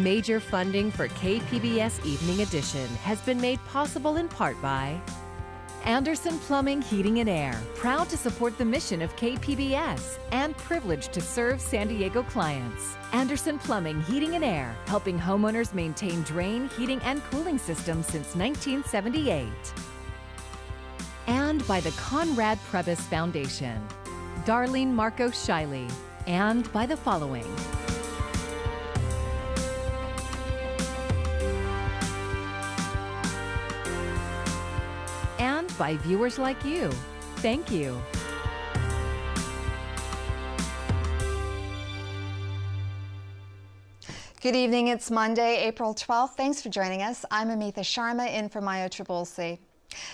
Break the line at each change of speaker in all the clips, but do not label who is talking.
Major funding for KPBS Evening Edition has been made possible in part by Anderson Plumbing, Heating and Air, proud to support the mission of KPBS and privileged to serve San Diego clients. Anderson Plumbing, Heating and Air, helping homeowners maintain drain, heating, and cooling systems since 1978. And by the Conrad Prebys Foundation, Darlene Marco Shiley, and by the following. And by viewers like you. Thank you.
Good evening. It's Monday, April 12th. Thanks for joining us. I'm Amitha Sharma in for Maya Tribulsi.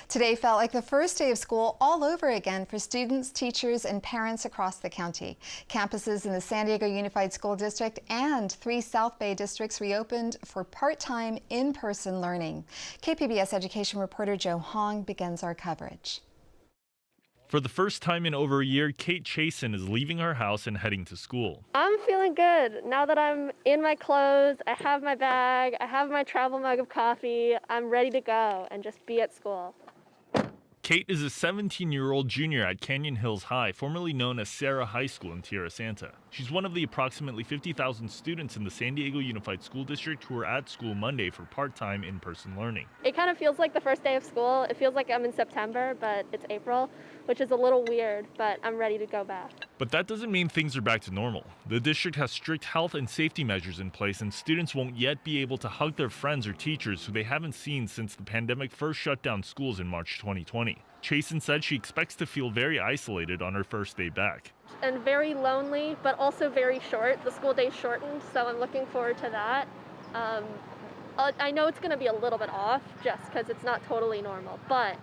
Today felt like the first day of school all over again for students, teachers, and parents across the county. Campuses in the San Diego Unified School District and 3 South Bay districts reopened for part-time in-person learning. KPBS education reporter Joe Hong begins our coverage.
For the first time in over a year, Kate Chasen is leaving her house and heading to school.
I'm feeling good. Now that I'm in my clothes, I have my bag, I have my travel mug of coffee, I'm ready to go and just be at school.
Kate is a 17-year-old junior at Canyon Hills High, formerly known as Serra High School in Tierra Santa. She's one of the approximately 50,000 students in the San Diego Unified School District who are at school Monday for part-time in-person learning.
It kind of feels like the first day of school. It feels like I'm in September, but it's April, which is a little weird, but I'm ready to go back.
But that doesn't mean things are back to normal. The district has strict health and safety measures in place, and students won't yet be able to hug their friends or teachers who they haven't seen since the pandemic first shut down schools in March 2020. Chasen said she expects to feel very isolated on her first day back.
And very lonely, but also very short. The school day shortened, so I'm looking forward to that. I know it's going to be a little bit off just because it's not totally normal, but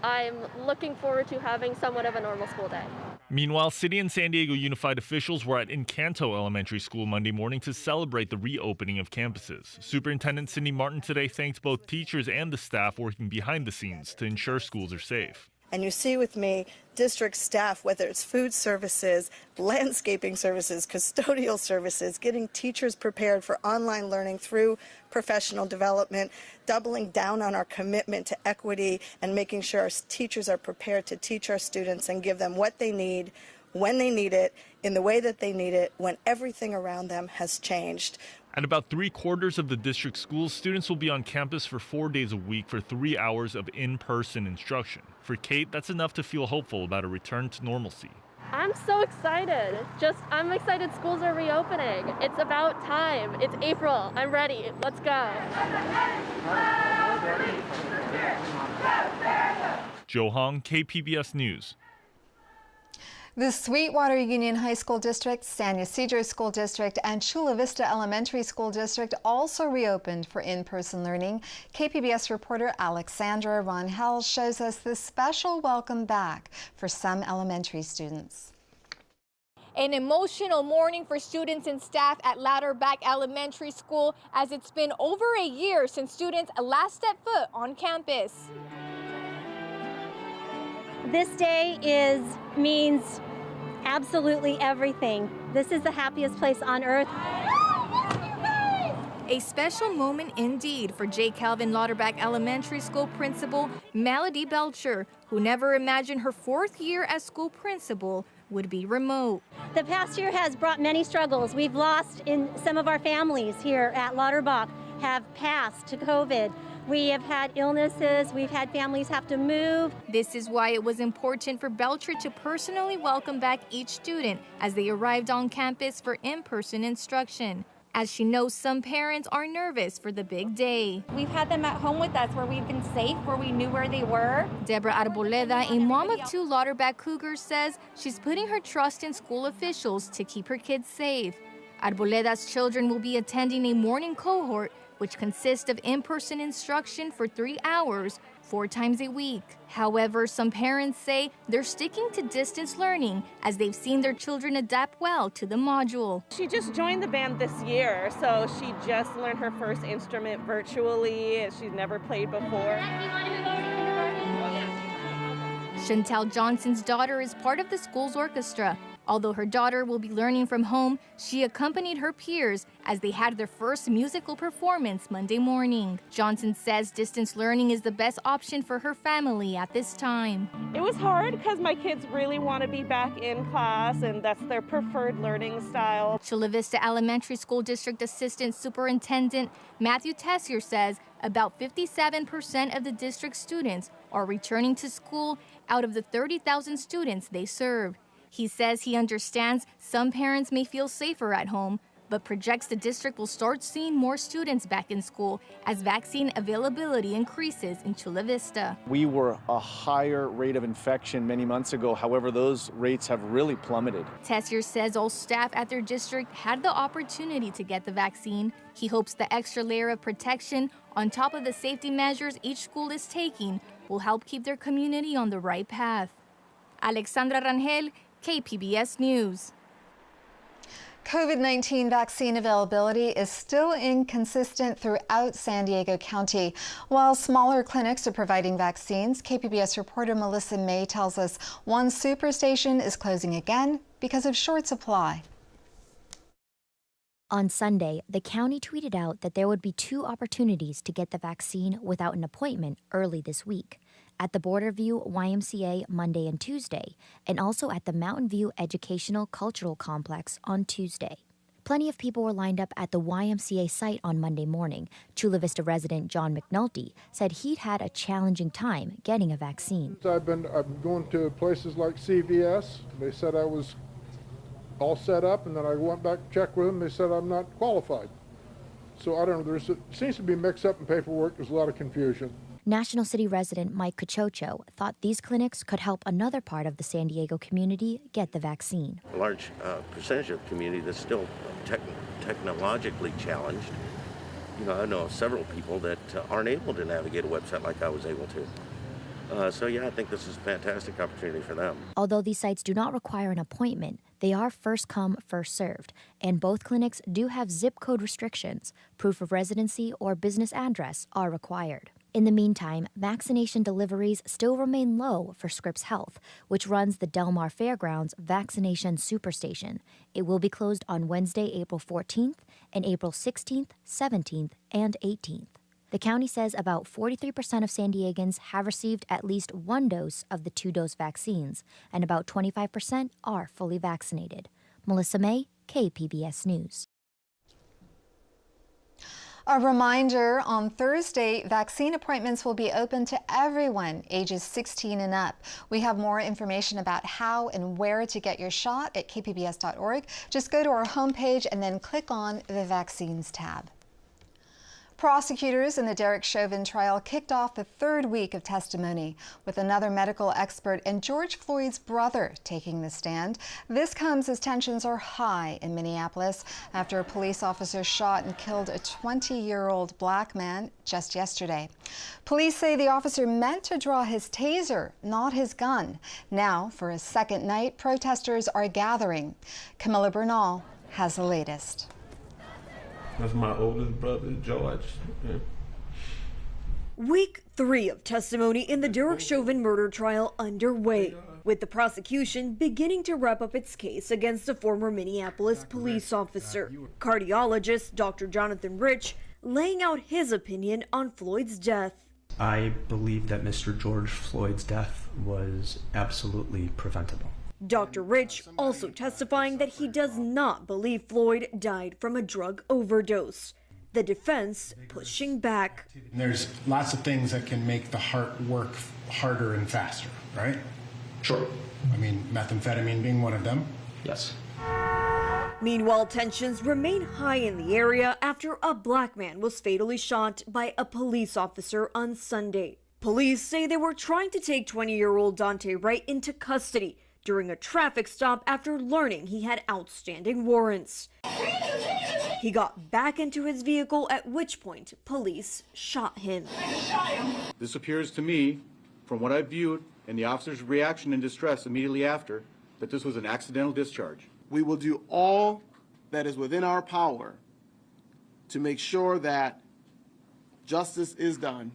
I'm looking forward to having somewhat of a normal school day.
Meanwhile, City and San Diego Unified officials were at Encanto Elementary School Monday morning to celebrate the reopening of campuses. Superintendent Cindy Martin today thanked both teachers and the staff working behind the scenes to ensure schools are safe.
And you see with me, district staff, whether it's food services, landscaping services, custodial services, getting teachers prepared for online learning through professional development, doubling down on our commitment to equity and making sure our teachers are prepared to teach our students and give them what they need, when they need it, in the way that they need it, when everything around them has changed.
At about 3/4 of the district schools, students will be on campus for 4 days a week for 3 hours of in-person instruction. For Kate, that's enough to feel hopeful about a return to normalcy.
I'm so excited. I'm excited schools are reopening. It's about time. It's April. I'm ready. Let's go.
Joe Hong, KPBS News.
The Sweetwater Union High School District, San Ysidro School District, and Chula Vista Elementary School District also reopened for in-person learning. KPBS reporter Alexandra Ronhell shows us this special welcome back for some elementary students.
An emotional morning for students and staff at LAUDERBACH Elementary School, as it's been over a year since students last stepped foot on campus.
This day means absolutely everything. This is the happiest place on earth.
A special moment indeed for J.CALVIN LAUDERBACH Elementary School principal Melody Belcher, who never imagined her 4th year as school principal would be remote.
The past year has brought many struggles. We've lost in some of our families here at LAUDERBACH have passed to COVID. We have had illnesses, we've had families have to move.
This is why it was important for Belcher to personally welcome back each student as they arrived on campus for in-person instruction, as she knows some parents are nervous for the big day.
We've had them at home with us where we've been safe, where we knew where they were.
Deborah Arboleda, a mom of 2 LAUDERBACH Cougars, says she's putting her trust in school officials to keep her kids safe. Arboleda's children will be attending a morning cohort which consists of in-person instruction for 3 hours, 4 times a week. However, some parents say they're sticking to distance learning as they've seen their children adapt well to the module.
She just joined the band this year, so she just learned her first instrument virtually. She's never played before.
Chantel Johnson's daughter is part of the school's orchestra. Although her daughter will be learning from home, she accompanied her peers as they had their first musical performance Monday morning. Johnson says distance learning is the best option for her family at this time.
It was hard because my kids really want to be back in class, and that's their preferred learning style.
Chula Vista Elementary School District Assistant Superintendent Matthew Tessier says about 57% of the district students are returning to school out of the 30,000 students they serve. He says he understands some parents may feel safer at home, but projects the district will start seeing more students back in school as vaccine availability increases in Chula Vista.
We were a higher rate of infection many months ago. However, those rates have really plummeted.
Tessier says all staff at their district had the opportunity to get the vaccine. He hopes the extra layer of protection on top of the safety measures each school is taking will help keep their community on the right path. Alexandra Rangel, KPBS News.
COVID-19 vaccine availability is still inconsistent throughout San Diego County. While smaller clinics are providing vaccines, KPBS reporter Melissa May tells us one superstation is closing again because of short supply.
On Sunday, the county tweeted out that there would be 2 opportunities to get the vaccine without an appointment early this week. At the Borderview YMCA Monday and Tuesday, and also at the Mountain View Educational Cultural Complex on Tuesday. Plenty of people were lined up at the YMCA site on Monday morning. Chula Vista resident John McNulty said he'd had a challenging time getting a vaccine.
I've been going to places like CVS. They said I was all set up, and then I went back to check with them. They said I'm not qualified. So I don't know. There seems to be mix up in paperwork. There's a lot of confusion.
National City resident Mike Cachocho thought these clinics could help another part of the San Diego community get the vaccine.
A large percentage of the community that's still technologically challenged. You know, I know of several people that aren't able to navigate a website like I was able to. So yeah, I think this is a fantastic opportunity for them.
Although these sites do not require an appointment, they are first come, first served, and both clinics do have zip code restrictions. Proof of residency or business address are required. In the meantime, vaccination deliveries still remain low for Scripps Health, which runs the Del Mar Fairgrounds Vaccination Superstation. It will be closed on Wednesday, April 14th, and April 16th, 17th, and 18th. The county says about 43% of San Diegans have received at least 1 dose of the 2-dose vaccines, and about 25% are fully vaccinated. Melissa May, KPBS News.
A reminder, on Thursday, vaccine appointments will be open to everyone ages 16 and up. We have more information about how and where to get your shot at kpbs.org. Just go to our homepage and then click on the Vaccines tab. Prosecutors in the Derek Chauvin trial kicked off the 3rd week of testimony, with another medical expert and George Floyd's brother taking the stand. This comes as tensions are high in Minneapolis after a police officer shot and killed a 20-year-old black man just yesterday. Police say the officer meant to draw his taser, not his gun. Now, for a second night, protesters are gathering. Camilla Bernal has the latest.
That's my oldest brother, George. Yeah.
Week 3 of testimony in the Derek Chauvin murder trial underway, with the prosecution beginning to wrap up its case against a former Minneapolis police officer. Cardiologist Dr. Jonathan Rich laying out his opinion on Floyd's death.
I believe that Mr. George Floyd's death was absolutely preventable.
Dr. Rich also testifying that he does not believe Floyd died from a drug overdose. The defense pushing back.
There's lots of things that can make the heart work harder and faster, right?
Sure.
I mean, methamphetamine being one of them.
Yes.
Meanwhile, tensions remain high in the area after a black man was fatally shot by a police officer on Sunday. Police say they were trying to take 20-year-old Dante Wright into custody during a traffic stop after learning he had outstanding warrants. He got back into his vehicle, at which point police shot him.
This appears to me, from what I viewed and the officer's reaction and distress immediately after, that this was an accidental discharge.
We will do all that is within our power to make sure that justice is done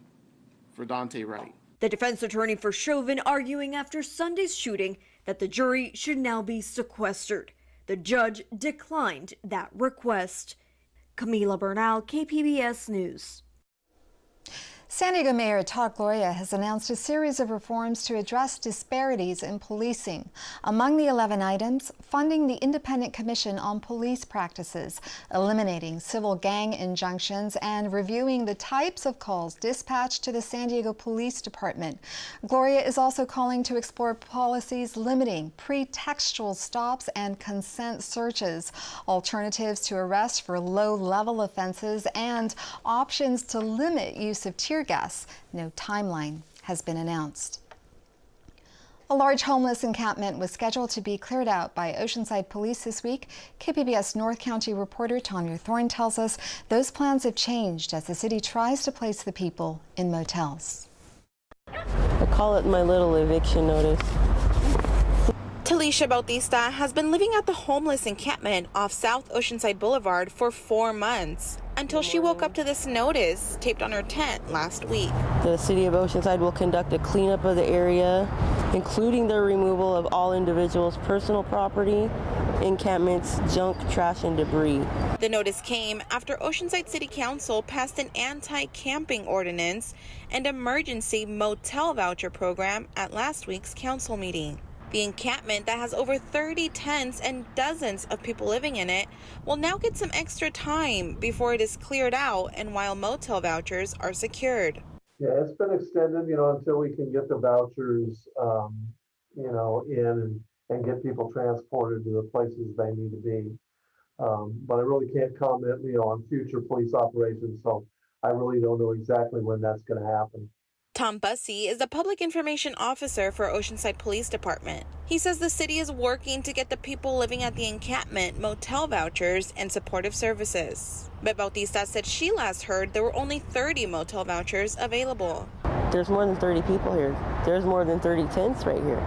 for Dante Wright.
The defense attorney for Chauvin arguing after Sunday's shooting that the jury should now be sequestered. The judge declined that request. Camila Bernal, KPBS News.
San Diego Mayor Todd Gloria has announced a series of reforms to address disparities in policing. Among the 11 items, funding the Independent Commission on Police Practices, eliminating civil gang injunctions, and reviewing the types of calls dispatched to the San Diego Police Department. Gloria is also calling to explore policies limiting pretextual stops and consent searches, alternatives to arrest for low-level offenses, and options to limit use of tear gas. No timeline has been announced. A large homeless encampment was scheduled to be cleared out by Oceanside Police this week. KPBS North County reporter Tanya Thorne tells us those plans have changed as the city tries to place the people in motels.
I call it my little eviction notice.
Talisha Bautista has been living at the homeless encampment off South Oceanside Boulevard for 4 months until she woke up to this notice taped on her tent last week.
The city of Oceanside will conduct a cleanup of the area, including the removal of all individuals' personal property, encampments, junk, trash, and debris.
The notice came after Oceanside City Council passed an anti-camping ordinance and emergency motel voucher program at last week's council meeting. The encampment that has over 30 tents and dozens of people living in it will now get some extra time before it is cleared out and while motel vouchers are secured.
Yeah, it's been extended, until we can get the vouchers, in and get people transported to the places they need to be. But I really can't comment, on future police operations, so I really don't know exactly when that's going to happen.
Tom Bussey is the public information officer for Oceanside Police Department. He says the city is working to get the people living at the encampment motel vouchers and supportive services. But Bautista said she last heard there were only 30 motel vouchers available.
There's more than 30 people here. There's more than 30 tents right here.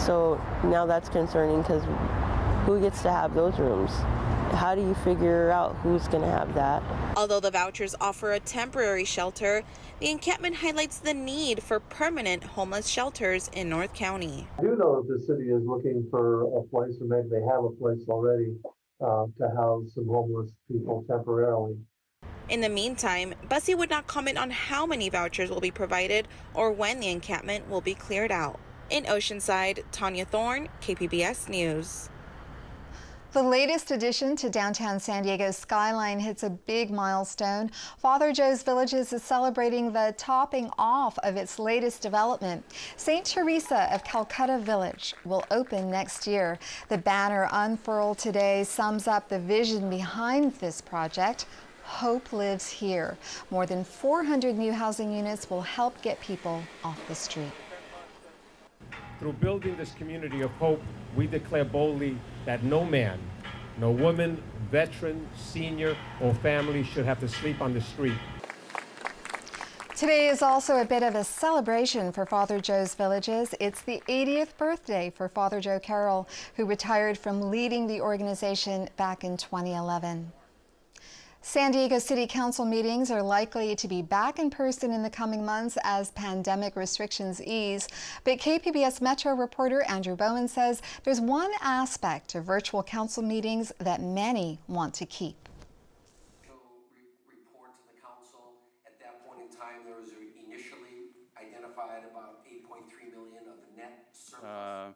So now that's concerning because who gets to have those rooms? How do you figure out who's going to have that?
Although the vouchers offer a temporary shelter, the encampment highlights the need for permanent homeless shelters in North County.
I do know that the city is looking for a place, or maybe they have a place already, to house some homeless people temporarily.
In the meantime, Bussey would not comment on how many vouchers will be provided or when the encampment will be cleared out. In Oceanside, Tanya Thorne, KPBS News.
The latest addition to downtown San Diego's skyline hits a big milestone. Father Joe's Villages is celebrating the topping off of its latest development. St. Teresa of Calcutta Village will open next year. The banner unfurled today sums up the vision behind this project. Hope lives here. More than 400 new housing units will help get people off the street.
Through building this community of hope, we declare boldly that no man, no woman, veteran, senior, or family should have to sleep on the street.
Today is also a bit of a celebration for Father Joe's Villages. It's the 80th birthday for Father Joe Carroll, who retired from leading the organization back in 2011. San Diego City Council meetings are likely to be back in person in the coming months as pandemic restrictions ease. But KPBS Metro reporter Andrew Bowen says there's one aspect of virtual council meetings that many want to keep.
Report to the council. At that point in time, there was initially identified about 8.3 million of the net surplus.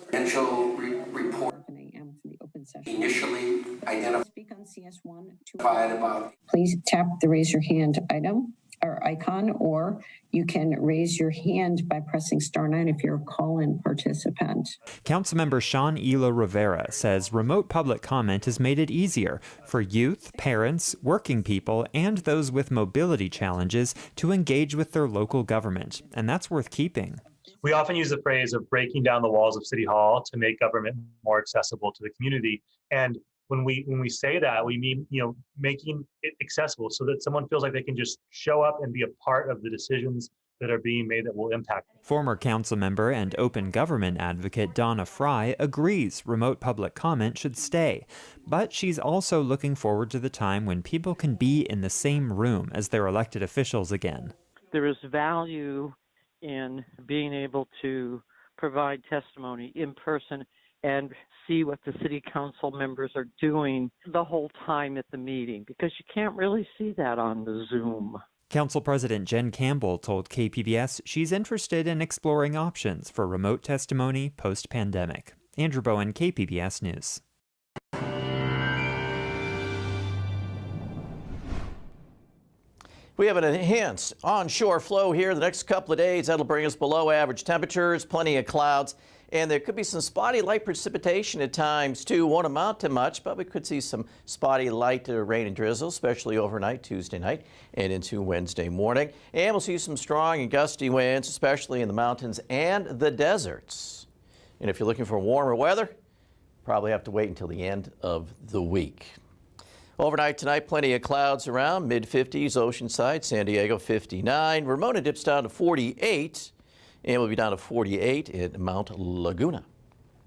Potential report. Initially identified. Speak on CS1 about.
Please tap the raise your hand item or icon, or you can raise your hand by pressing *9 if you're a call-in participant.
Councilmember Sean Elo Rivera says remote public comment has made it easier for youth, parents, working people, and those with mobility challenges to engage with their local government, and that's worth keeping.
We often use the phrase of breaking down the walls of City Hall to make government more accessible to the community. And when we say that, we mean, making it accessible so that someone feels like they can just show up and be a part of the decisions that are being made that will impact them.
Former council member and open government advocate Donna Fry agrees remote public comment should stay. But she's also looking forward to the time when people can be in the same room as their elected officials again.
There is value
in being able to provide testimony in person and see what the city council members are doing the whole time at the meeting, because you can't really see that on the Zoom.
Council President Jen Campbell told KPBS she's interested in exploring options for remote testimony post-pandemic. Andrew Bowen, KPBS News.
We have an enhanced onshore flow here the next couple of days. That'll bring us below average temperatures, plenty of clouds, and there could be some spotty light precipitation at times too. Won't amount to much, but we could see some spotty light rain and drizzle, especially overnight Tuesday night and into Wednesday morning. And we'll see some strong and gusty winds, especially in the mountains and the deserts. And if you're looking for warmer weather, probably have to wait until the end of the week. Overnight tonight, plenty of clouds around, mid-50s, Oceanside, San Diego 59. Ramona dips down to 48, and we'll be down to 48 in Mount Laguna.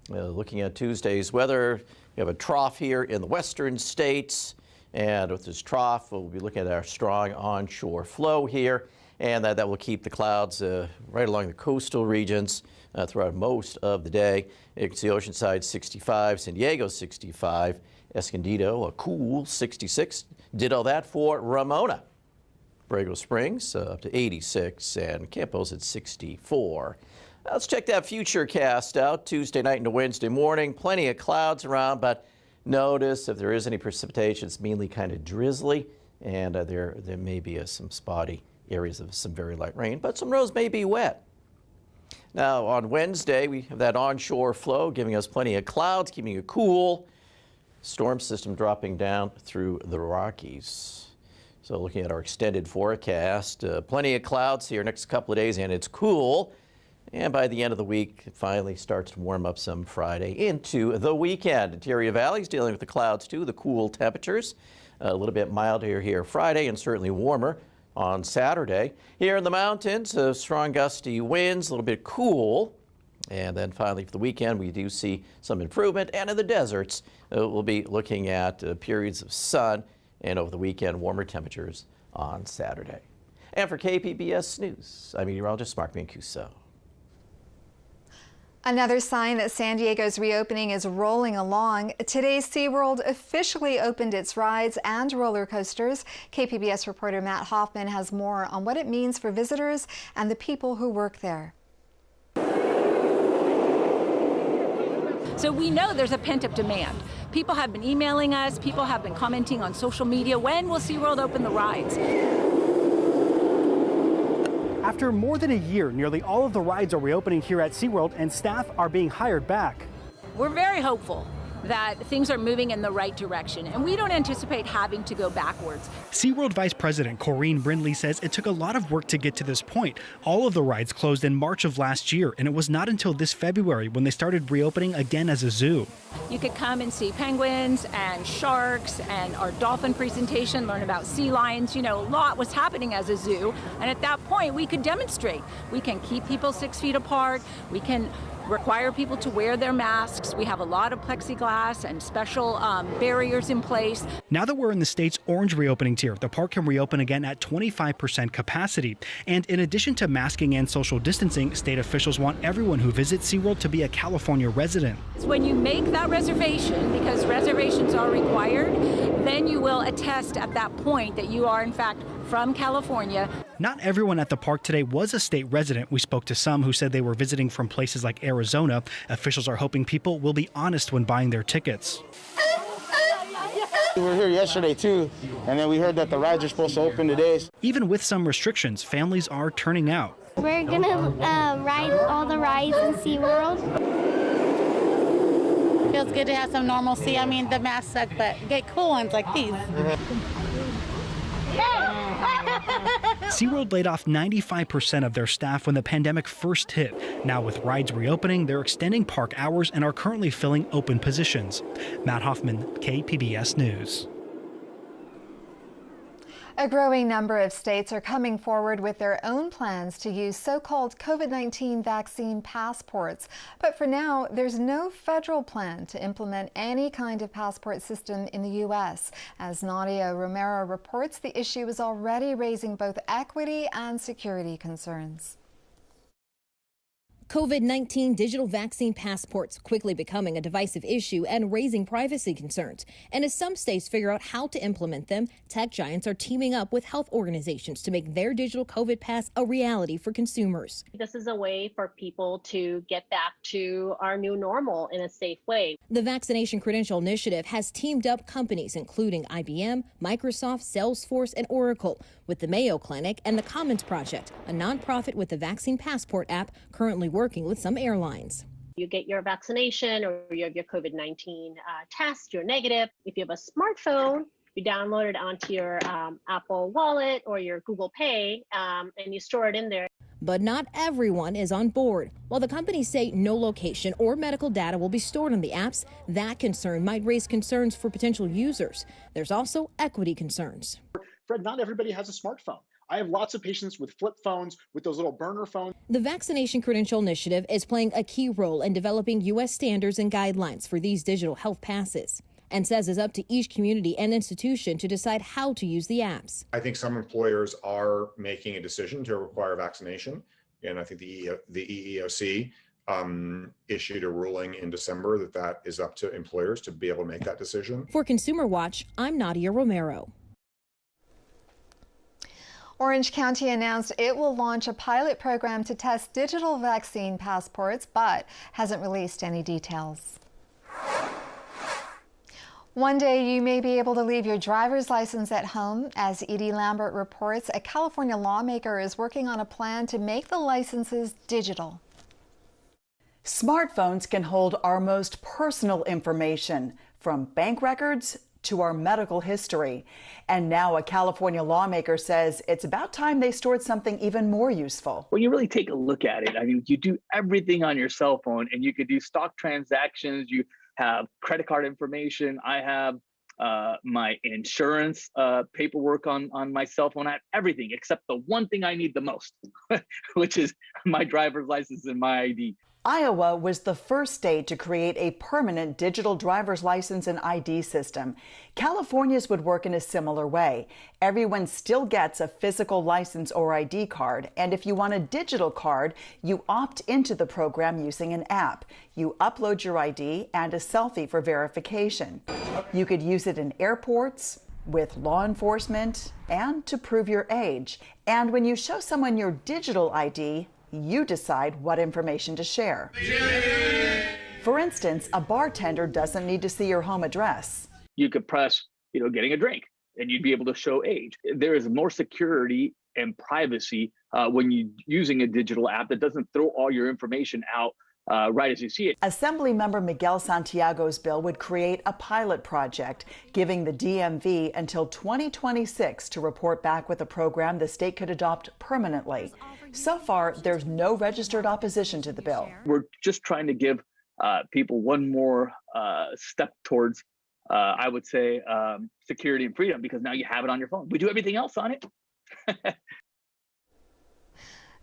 Looking at Tuesday's weather, we have a trough here in the western states, and with this trough, we'll be looking at our strong onshore flow here, and that will keep the clouds right along the coastal regions throughout most of the day. You can see Oceanside 65, San Diego 65. Escondido, a cool 66. Did all that for Ramona. Borrego Springs up to 86 and Campos at 64. Let's check that future cast out Tuesday night into Wednesday morning. Plenty of clouds around, but notice if there is any precipitation, it's mainly kind of drizzly, and there may be some spotty areas of some very light rain, but some roads may be wet. Now on Wednesday, we have that onshore flow giving us plenty of clouds, keeping it cool. Storm system dropping down through the Rockies. So looking at our extended forecast, plenty of clouds here next couple of days, and it's cool. And by the end of the week, it finally starts to warm up some Friday into the weekend. Interior Valley's dealing with the clouds too, the cool temperatures. A little bit milder here Friday and certainly warmer on Saturday. Here in the mountains, strong gusty winds, a little bit cool. And then finally for the weekend, we do see some improvement. And in the deserts, we'll be looking at periods of sun, and over the weekend, warmer temperatures on Saturday. And for KPBS News, I'm meteorologist Mark Mancuso.
Another sign that San Diego's reopening is rolling along. Today, SeaWorld officially opened its rides and roller coasters. KPBS reporter Matt Hoffman has more on what it means for visitors and the people who work there.
So we know there's a pent-up demand. People have been emailing us, people have been commenting on social media, when will SeaWorld open the rides?
After more than a year, nearly all of the rides are reopening here at SeaWorld, and staff are being hired back.
We're very hopeful that things are moving in the right direction, and we don't anticipate having to go backwards.
SeaWorld Vice President Corrine Brindley says it took a lot of work to get to this point. All of the rides closed in March of last year, and it was not until this February when they started reopening again as a zoo.
You could come and see penguins and sharks and our dolphin presentation, learn about sea lions. You know, a lot was happening as a zoo, and at that point we could demonstrate. We can keep people 6 feet apart, we can require people to wear their masks. We have a lot of plexiglass and special barriers in place.
Now that we're in the state's orange reopening tier, the park can reopen again at 25% capacity. And in addition to masking and social distancing, state officials want everyone who visits SeaWorld to be a California resident.
When you make that reservation, because reservations are required, then you will attest at that point that you are in fact from California.
Not everyone at the park today was a state resident. We spoke to some who said they were visiting from places like Arizona. Officials are hoping people will be honest when buying their tickets.
We were here yesterday too, and then we heard that the rides are supposed to open today.
Even with some restrictions, families are turning out.
We're gonna ride all the rides in SeaWorld.
Feels good to have some normalcy. I mean, the masks suck, but get cool ones like these.
SeaWorld laid off 95% of their staff when the pandemic first hit. Now with rides reopening, they're extending park hours and are currently filling open positions. Matt Hoffman, KPBS News.
A growing number of states are coming forward with their own plans to use so-called COVID-19 vaccine passports. But for now, there's no federal plan to implement any kind of passport system in the U.S. As Nadia Romero reports, the issue is already raising both equity and security concerns.
COVID-19 digital vaccine passports quickly becoming a divisive issue and raising privacy concerns. And as some states figure out how to implement them, tech giants are teaming up with health organizations to make their digital COVID pass a reality for consumers.
This is a way for people to get back to our new normal in a safe way.
The Vaccination Credential Initiative has teamed up companies including IBM, Microsoft, Salesforce, and Oracle with the Mayo Clinic and the Commons Project, a nonprofit with the Vaccine Passport app currently working with some airlines.
You get your vaccination or you have your COVID-19 test, you're negative. If you have a smartphone, you download it onto your Apple Wallet or your Google Pay and you store it in there.
But not everyone is on board. While the companies say no location or medical data will be stored on the apps, that concern might raise concerns for potential users. There's also equity concerns.
Fred, not everybody has a smartphone. I have lots of patients with flip phones, with those little burner phones.
The Vaccination Credential Initiative is playing a key role in developing U.S. standards and guidelines for these digital health passes, and says it's up to each community and institution to decide how to use the apps.
I think some employers are making a decision to require vaccination, and I think the EEOC issued a ruling in December that is up to employers to be able to make that decision.
For Consumer Watch, I'm Nadia Romero.
Orange County announced it will launch a pilot program to test digital vaccine passports, but hasn't released any details. One day you may be able to leave your driver's license at home. As Edie Lambert reports, a California lawmaker is working on a plan to make the licenses digital.
Smartphones can hold our most personal information, from bank records to our medical history. And now a California lawmaker says it's about time they stored something even more useful.
When you really take a look at it, I mean, you do everything on your cell phone, and you could do stock transactions, you have credit card information, I have my insurance paperwork on my cell phone. I have everything except the one thing I need the most, which is my driver's license and my ID.
Iowa was the first state to create a permanent digital driver's license and ID system. California's would work in a similar way. Everyone still gets a physical license or ID card, and if you want a digital card, you opt into the program using an app. You upload your ID and a selfie for verification. You could use it in airports, with law enforcement, and to prove your age. And when you show someone your digital ID, you decide what information to share. For instance, a bartender doesn't need to see your home address.
You could press, getting a drink, and you'd be able to show age. There is more security and privacy when you're using a digital app that doesn't throw all your information out right as you see it.
Assemblymember Miguel Santiago's bill would create a pilot project, giving the DMV until 2026 to report back with a program the state could adopt permanently. So far, there's no registered opposition to the bill.
We're just trying to give people one more step towards, I would say, security and freedom, because now you have it on your phone. We do everything else on it.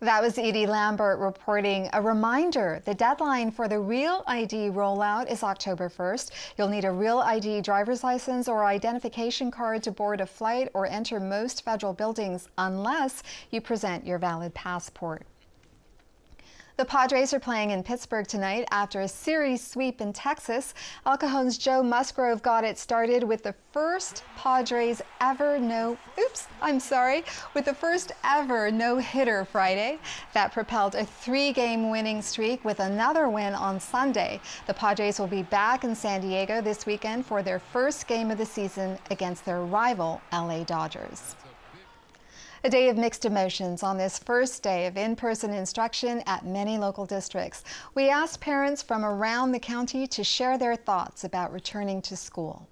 That was Edie Lambert reporting. A reminder, the deadline for the Real ID rollout is October 1st. You'll need a Real ID driver's license or identification card to board a flight or enter most federal buildings unless you present your valid passport. The Padres are playing in Pittsburgh tonight after a series sweep in Texas. El Cajon's Joe Musgrove got it started with the first Padres ever with the first ever no-hitter Friday. That propelled a 3-game winning streak with another win on Sunday. The Padres will be back in San Diego this weekend for their first game of the season against their rival LA Dodgers. A day of mixed emotions on this first day of in-person instruction at many local districts. We asked parents from around the county to share their thoughts about returning to school.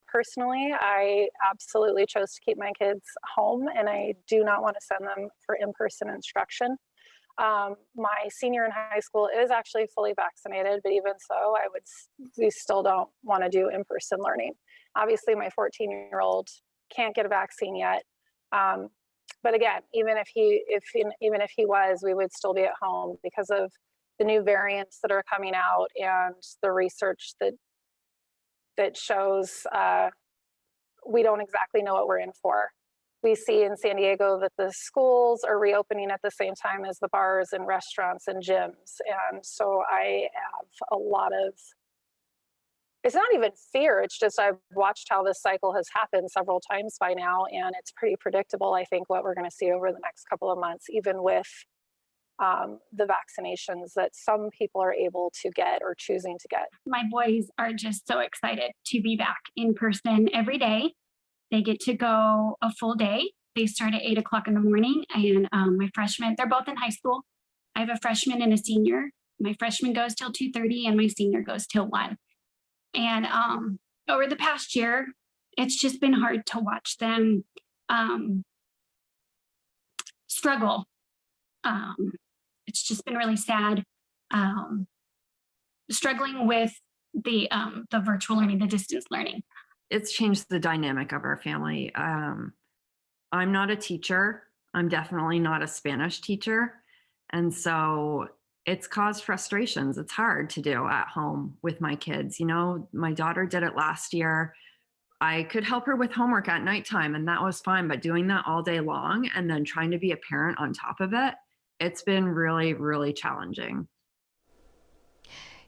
Personally, I absolutely chose to keep my kids home, and I do not want to send them for in-person instruction. My senior in high school is actually fully vaccinated, but even so, we still don't want to do in-person learning. Obviously, my 14-year-old can't get a vaccine yet. But again, even if he was, we would still be at home because of the new variants that are coming out and the research that shows we don't exactly know what we're in for. we see in San Diego that the schools are reopening at the same time as the bars and restaurants and gyms. And so I have a lot of, it's not even fear, it's just I've watched how this cycle has happened several times by now, and it's pretty predictable, I think, what we're going to see over the next couple of months, even with the vaccinations that some people are able to get or choosing to get.
My boys are just so excited to be back in person every day. They get to go a full day. They start at 8 o'clock in the morning, and my freshmen, they're both in high school. I have a freshman and a senior. My freshman goes till 2:30 and my senior goes till 1. And over the past year, it's just been hard to watch them struggle. It's just been really sad, struggling with the virtual learning, the distance learning.
It's changed the dynamic of our family. I'm not a teacher. I'm definitely not a Spanish teacher. And so it's caused frustrations. It's hard to do at home with my kids. You know, my daughter did it last year. I could help her with homework at nighttime, and that was fine. But doing that all day long and then trying to be a parent on top of it, it's been really, really challenging.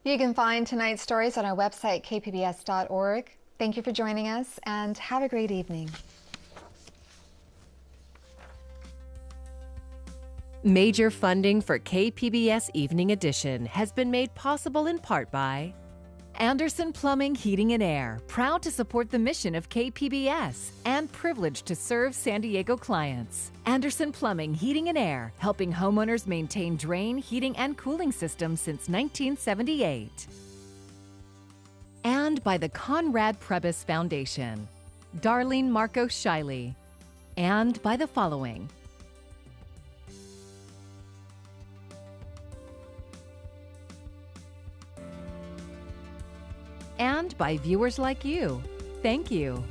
You can find tonight's stories on our website, kpbs.org. Thank you for joining us, and have a great evening.
Major funding for KPBS Evening Edition has been made possible in part by Anderson Plumbing, Heating and Air, proud to support the mission of KPBS and privileged to serve San Diego clients. Anderson Plumbing, Heating and Air, helping homeowners maintain drain, heating, and cooling systems since 1978. And by the Conrad Prebys Foundation, Darlene Marco Shiley, and by the following: and by viewers like you. Thank you.